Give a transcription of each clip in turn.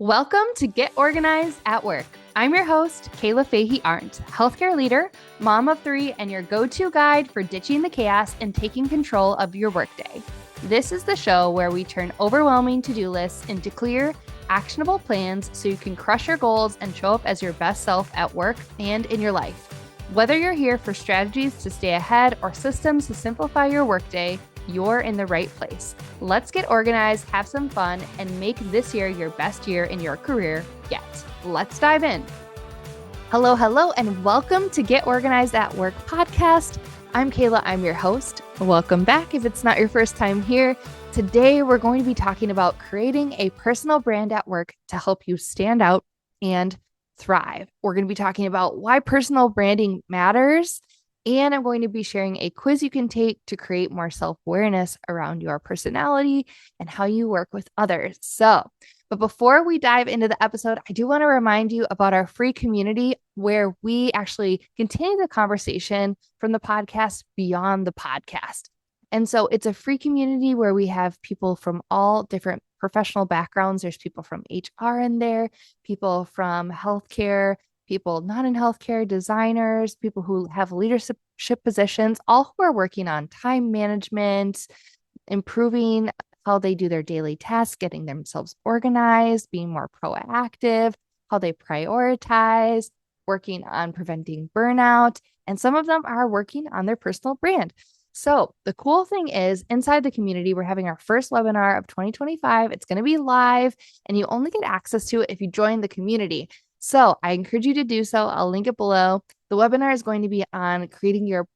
Welcome to Get Organized at Work. I'm your host, Kayla Fahey-Ahrndt, healthcare leader, mom of three, and your go-to guide for ditching the chaos and taking control of your workday. This is the show where we turn overwhelming to-do lists into clear, actionable plans so you can crush your goals and show up as your best self at work and in your life. Whether you're here for strategies to stay ahead or systems to simplify your workday, you're in the right place. Let's get organized, have some fun, and make this year your best year in your career yet. Let's dive in. Hello, and welcome to Get Organized at Work podcast. I'm Kayla, I'm your host. Welcome back if it's not your first time here. Today, we're going to be talking about creating a personal brand at work to help you stand out and thrive. We're going to be talking about why personal branding matters. And I'm going to be sharing a quiz you can take to create more self-awareness around your personality and how you work with others. But before we dive into the episode, I do want to remind you about our free community where we actually continue the conversation from the podcast beyond the podcast. And so it's a free community where we have people from all different professional backgrounds. There's people from HR in there, people from healthcare, people not in healthcare, designers, people who have leadership positions, all who are working on time management, improving how they do their daily tasks, getting themselves organized, being more proactive, how they prioritize, working on preventing burnout. And some of them are working on their personal brand. So the cool thing is inside the community, we're having our first webinar of 2025. It's going to be live and you only get access to it if you join the community. So I encourage you to do so. I'll link it below. The webinar is going to be on creating your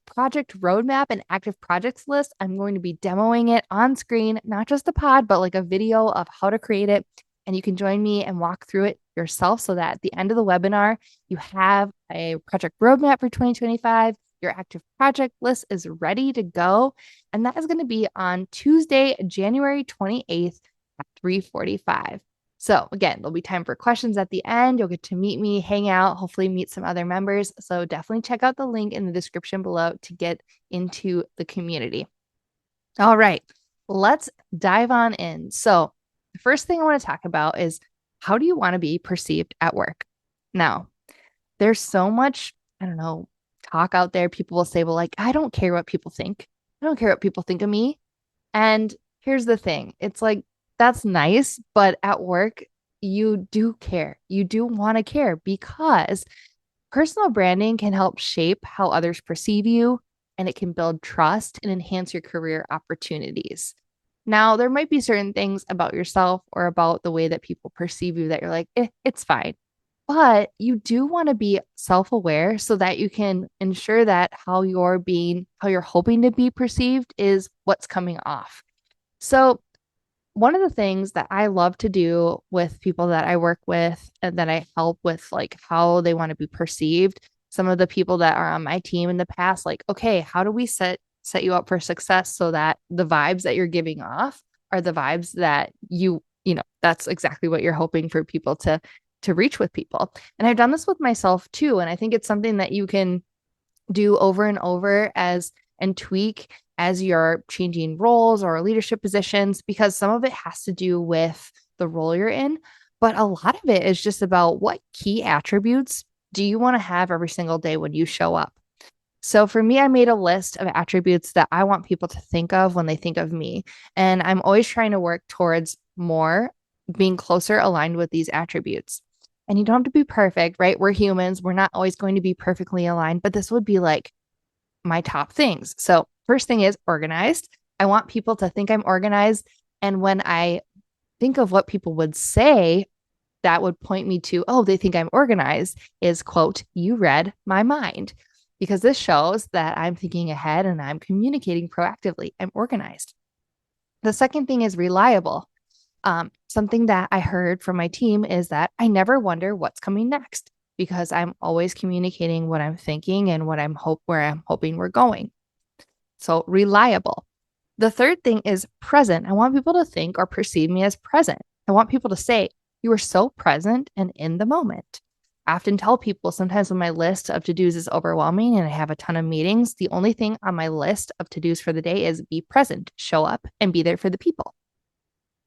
project roadmap and active projects list. I'm going to be demoing it on screen, not just the pod, but like a video of how to create it. And you can join me and walk through it yourself so that at the end of the webinar, you have a project roadmap for 2025. Your active project list is ready to go. And that is going to be on Tuesday, January 28th at 3:45. So again, there'll be time for questions at the end. You'll get to meet me, hang out, hopefully meet some other members. So definitely check out the link in the description below to get into the community. All right, let's dive on in. So the first thing I want to talk about is how do you want to be perceived at work? Now, there's so much, talk out there. People will say, well, like, I don't care what people think. I don't care what people think of me. And here's the thing. It's like, that's nice, but at work, you do care. You do want to care because personal branding can help shape how others perceive you, and it can build trust and enhance your career opportunities. Now, there might be certain things about yourself or about the way that people perceive you that you're like, it's fine. But you do want to be self-aware so that you can ensure that how you're hoping to be perceived is what's coming off. So one of the things that I love to do with people that I work with and that I help with like how they want to be perceived, some of the people that are on my team in the past, like, okay, how do we set you up for success so that the vibes that you're giving off are the vibes that that's exactly what you're hoping for people to reach with people. And I've done this with myself too. And I think it's something that you can do over and over and tweak as you're changing roles or leadership positions, because some of it has to do with the role you're in, but a lot of it is just about what key attributes do you want to have every single day when you show up. So for me, I made a list of attributes that I want people to think of when they think of me. And I'm always trying to work towards being closer aligned with these attributes. And you don't have to be perfect, right? We're humans. We're not always going to be perfectly aligned, but this would be like my top things. So first thing is organized. I want people to think I'm organized. And when I think of what people would say that would point me to, oh, they think I'm organized, is quote, you read my mind. Because this shows that I'm thinking ahead and I'm communicating proactively. I'm organized. The second thing is reliable. Something that I heard from my team is that I never wonder what's coming next because I'm always communicating what I'm thinking and where I'm hoping we're going. So reliable. The third thing is present. I want people to think or perceive me as present. I want people to say, you are so present and in the moment. I often tell people sometimes when my list of to-dos is overwhelming and I have a ton of meetings, the only thing on my list of to-dos for the day is be present, show up, and be there for the people.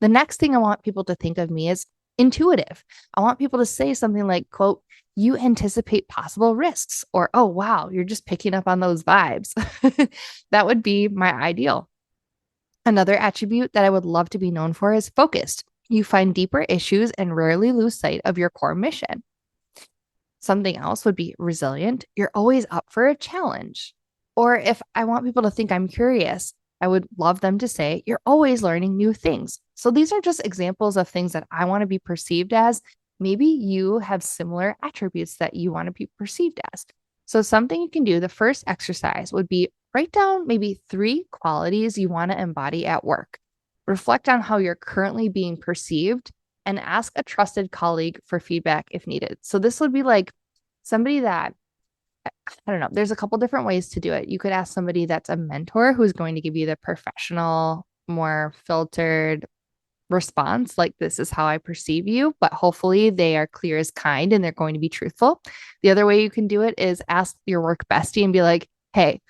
The next thing I want people to think of me is Intuitive. I want people to say something like, quote, you anticipate possible risks, or, oh, wow, you're just picking up on those vibes. That would be my ideal. Another attribute that I would love to be known for is focused. You find deeper issues and rarely lose sight of your core mission. Something else would be resilient. You're always up for a challenge. Or if I want people to think I'm curious, I would love them to say, you're always learning new things. So these are just examples of things that I want to be perceived as. Maybe you have similar attributes that you want to be perceived as. So something you can do, the first exercise would be write down maybe 3 qualities you want to embody at work. Reflect on how you're currently being perceived and ask a trusted colleague for feedback if needed. So this would be like somebody that, I don't know, there's a couple different ways to do it. You could ask somebody that's a mentor who's going to give you the professional, more filtered response, like, this is how I perceive you, but hopefully they are clear as kind and they're going to be truthful. The other way you can do it is ask your work bestie and be like, hey,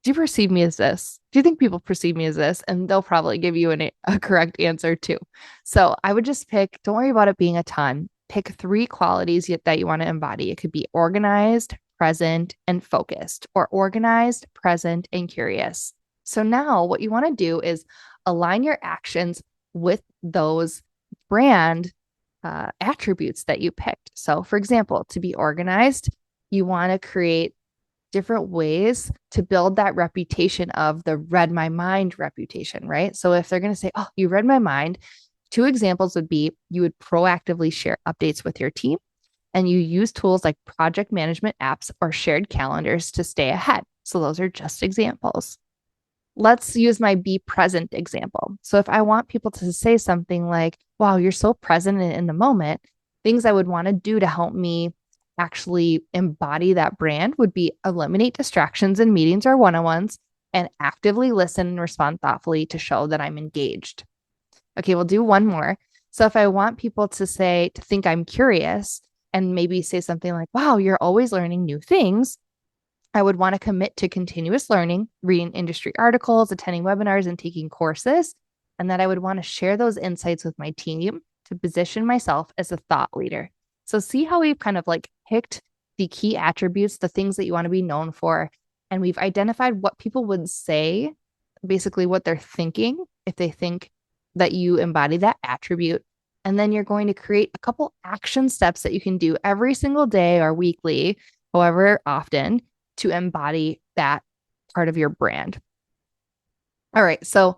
do you perceive me as this? Do you think people perceive me as this? And they'll probably give you a correct answer too. So I would just pick, don't worry about it being a ton. Pick 3 qualities that you want to embody. It could be organized, present, and focused, or organized, present, and curious. So now what you want to do is align your actions with those brand attributes that you picked. So for example, to be organized, you want to create different ways to build that reputation of the read my mind reputation, right? So if they're going to say, oh, you read my mind, 2 examples would be you would proactively share updates with your team, and you use tools like project management apps or shared calendars to stay ahead. So those are just examples. Let's use my be present example. So if I want people to say something like, wow, you're so present in the moment, things I would want to do to help me actually embody that brand would be eliminate distractions in meetings or one-on-ones and actively listen and respond thoughtfully to show that I'm engaged. Okay, we'll do one more. So if I want people to think I'm curious and maybe say something like, wow, you're always learning new things, I would want to commit to continuous learning, reading industry articles, attending webinars, and taking courses. And that I would want to share those insights with my team to position myself as a thought leader. So see how we've kind of like picked the key attributes, the things that you want to be known for, and we've identified what people would say, basically what they're thinking if they think that you embody that attribute. And then you're going to create a couple action steps that you can do every single day or weekly, however often, to embody that part of your brand. All right, so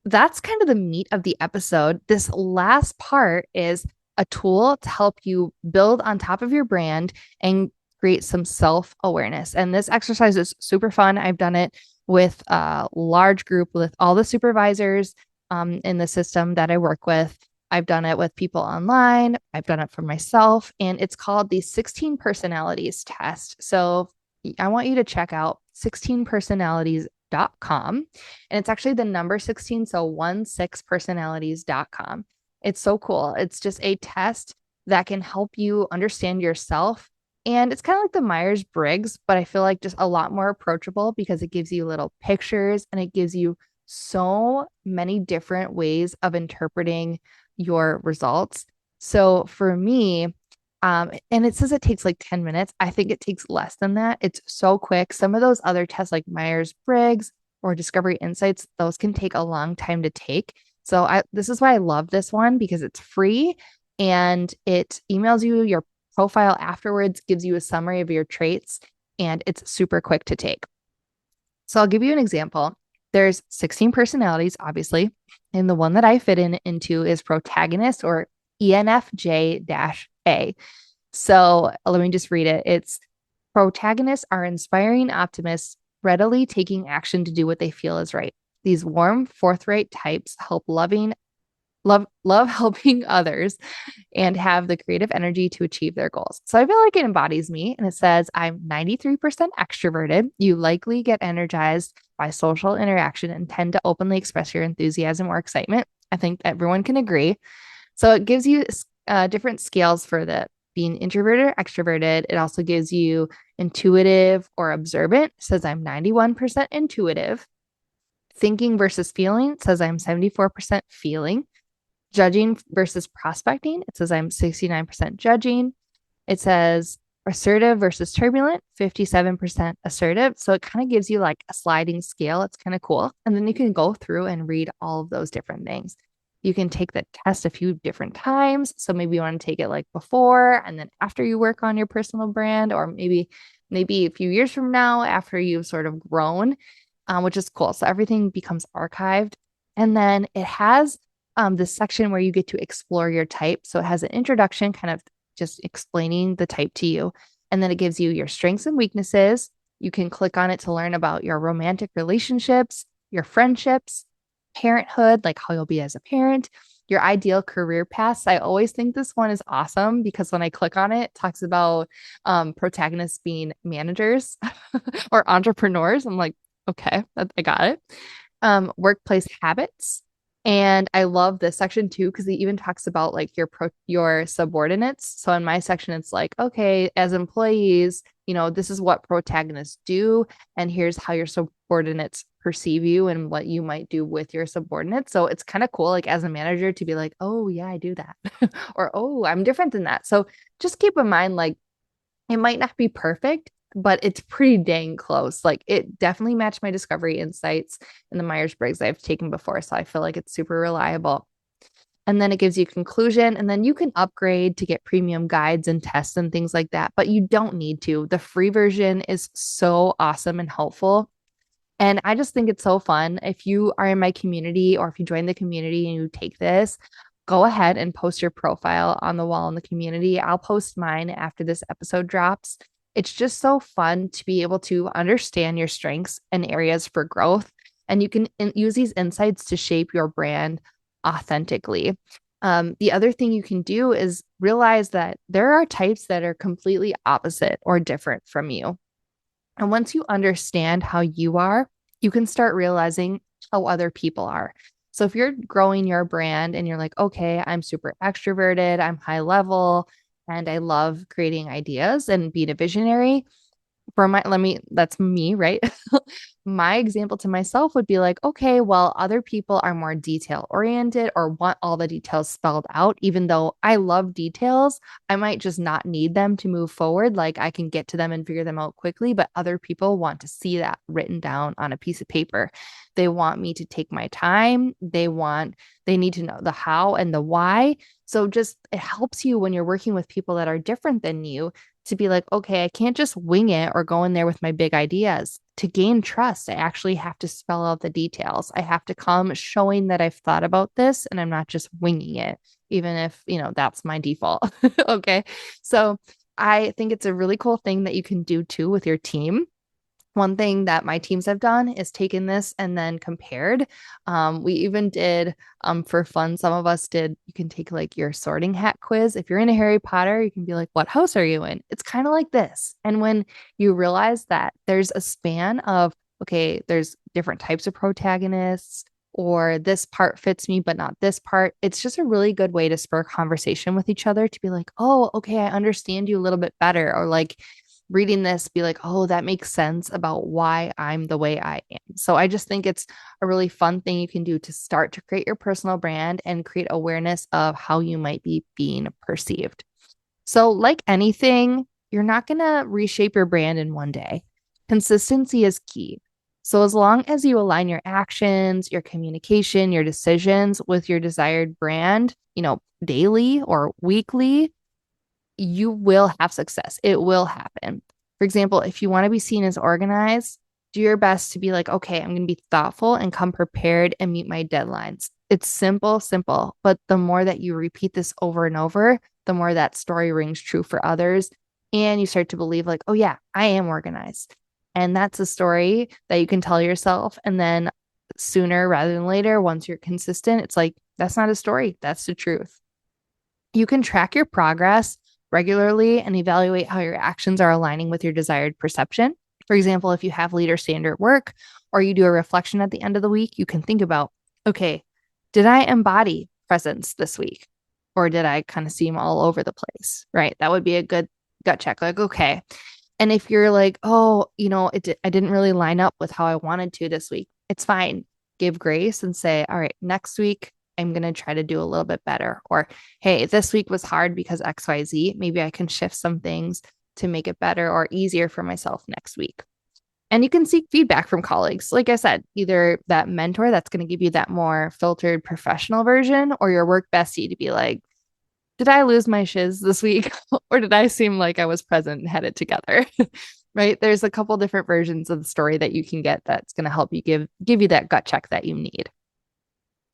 that's kind of the meat of the episode. This last part is a tool to help you build on top of your brand and create some self-awareness. And this exercise is super fun. I've done it with a large group with all the supervisors in the system that I work with. I've done it with people online. I've done it for myself. And it's called the 16 Personalities test. So I want you to check out 16personalities.com. And it's actually the number 16. So 16personalities.com. It's so cool. It's just a test that can help you understand yourself. And it's kind of like the Myers-Briggs, but I feel like just a lot more approachable because it gives you little pictures and it gives you so many different ways of interpreting your results. So for me, and it says it takes like 10 minutes. I think it takes less than that. It's so quick. Some of those other tests like Myers-Briggs or Discovery Insights, those can take a long time to take. So this is why I love this one because it's free and it emails you your profile afterwards, gives you a summary of your traits, and it's super quick to take. So I'll give you an example. There's 16 personalities, obviously, and the one that I fit into is protagonist or ENFJ-A. So let me just read it. It's protagonists are inspiring optimists, readily taking action to do what they feel is right. These warm, forthright types love helping others and have the creative energy to achieve their goals. So I feel like it embodies me. And it says, I'm 93% extroverted. You likely get energized by social interaction and tend to openly express your enthusiasm or excitement. I think everyone can agree. So it gives you different scales for the being introverted or extroverted. It also gives you intuitive or observant. It says I'm 91% intuitive. Thinking versus feeling, it says I'm 74% feeling. Judging versus prospecting. It says I'm 69% judging. It says assertive versus turbulent, 57% assertive. So it kind of gives you like a sliding scale. It's kind of cool. And then you can go through and read all of those different things. You can take the test a few different times. So maybe you want to take it like before and then after you work on your personal brand, or maybe a few years from now after you've sort of grown, which is cool. So everything becomes archived. And then it has this section where you get to explore your type. So it has an introduction, kind of just explaining the type to you. And then it gives you your strengths and weaknesses. You can click on it to learn about your romantic relationships, your friendships, parenthood, like how you'll be as a parent, your ideal career paths. I always think this one is awesome because when I click on it, it talks about protagonists being managers or entrepreneurs. I'm like, okay, I got it. Workplace habits. And I love this section too, because it even talks about like your subordinates. So in my section, it's like, okay, as employees, this is what protagonists do, and here's how your subordinates perceive you and what you might do with your subordinates. So it's kind of cool, like as a manager, to be like, oh yeah, I do that, or oh, I'm different than that. So just keep in mind, like it might not be perfect, but it's pretty dang close. Like it definitely matched my discovery insights in the Myers-Briggs I've taken before. So I feel like it's super reliable. And then it gives you conclusion, and then you can upgrade to get premium guides and tests and things like that, but you don't need to. The free version is so awesome and helpful. And I just think it's so fun. If you are in my community or if you join the community and you take this, go ahead and post your profile on the wall in the community. I'll post mine after this episode drops. It's just so fun to be able to understand your strengths and areas for growth. And you can use these insights to shape your brand authentically. The other thing you can do is realize that there are types that are completely opposite or different from you. And once you understand how you are, you can start realizing how other people are. So if you're growing your brand and you're like, okay, I'm super extroverted, I'm high level, and I love creating ideas and being a visionary, that's me, right? My example to myself would be like, okay, well, other people are more detail oriented or want all the details spelled out. Even though I love details, I might just not need them to move forward. Like I can get to them and figure them out quickly, but other people want to see that written down on a piece of paper. They want me to take my time. They need to know the how and the why. So just it helps you when you're working with people that are different than you to be like, okay, I can't just wing it or go in there with my big ideas. To gain trust, I actually have to spell out the details. I have to come showing that I've thought about this and I'm not just winging it, even if, that's my default. Okay. So I think it's a really cool thing that you can do too with your team. One thing that my teams have done is taken this and then compared. We even did for fun, some of us did, you can take like your sorting hat quiz. If you're into Harry Potter, you can be like, what house are you in? It's kind of like this. And when you realize that there's a span of, okay, there's different types of protagonists, or this part fits me, but not this part, it's just a really good way to spur conversation with each other to be like, oh, okay, I understand you a little bit better. Or like, reading this, be like, oh, that makes sense about why I'm the way I am. So I just think it's a really fun thing you can do to start to create your personal brand and create awareness of how you might be being perceived. So, like anything, you're not going to reshape your brand in one day. Consistency is key. So, as long as you align your actions, your communication, your decisions with your desired brand, daily or weekly, you will have success. It will happen. For example, if you want to be seen as organized, do your best to be like, okay, I'm going to be thoughtful and come prepared and meet my deadlines. It's simple, but the more that you repeat this over and over, the more that story rings true for others. And you start to believe like, oh yeah, I am organized. And that's a story that you can tell yourself. And then sooner rather than later, once you're consistent, it's like, that's not a story. That's the truth. You can track your progress regularly and evaluate how your actions are aligning with your desired perception. For example, if you have leader standard work or you do a reflection at the end of the week, you can think about, okay, did I embody presence this week? Or did I kind of seem all over the place? Right? That would be a good gut check. Like, okay. And if you're like, oh, I didn't really line up with how I wanted to this week, it's fine. Give grace and say, all right, next week, I'm going to try to do a little bit better. Or, hey, this week was hard because XYZ. Maybe I can shift some things to make it better or easier for myself next week. And you can seek feedback from colleagues. Like I said, either that mentor that's going to give you that more filtered professional version, or your work bestie to be like, did I lose my shiz this week? Or did I seem like I was present and had it together? Right? There's a couple different versions of the story that you can get that's going to help you give you that gut check that you need.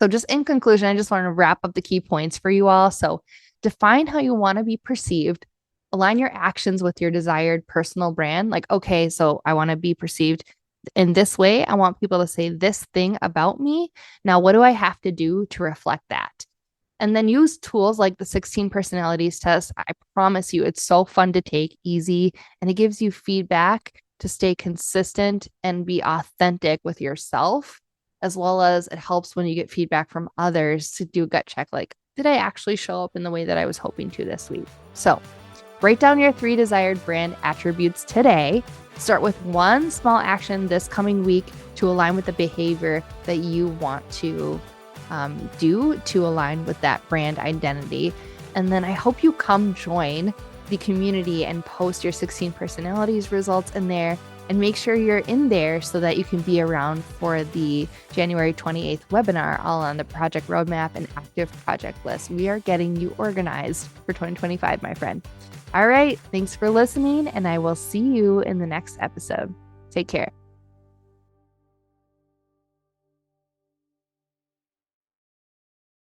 So just in conclusion, I just want to wrap up the key points for you all. So define how you want to be perceived, align your actions with your desired personal brand. Like, okay, so I want to be perceived in this way. I want people to say this thing about me. Now, what do I have to do to reflect that? And then use tools like the 16 personalities test. I promise you, it's so fun to take, easy, and it gives you feedback to stay consistent and be authentic with yourself, as well as it helps when you get feedback from others to do a gut check. Like, did I actually show up in the way that I was hoping to this week? So write down your 3 desired brand attributes today. Start with one small action this coming week to align with the behavior that you want to do to align with that brand identity. And then I hope you come join the community and post your 16 personalities results in there, and make sure you're in there so that you can be around for the January 28th webinar, all on the project roadmap and active project list. We are getting you organized for 2025, my friend. All right. Thanks for listening, and I will see you in the next episode. Take care.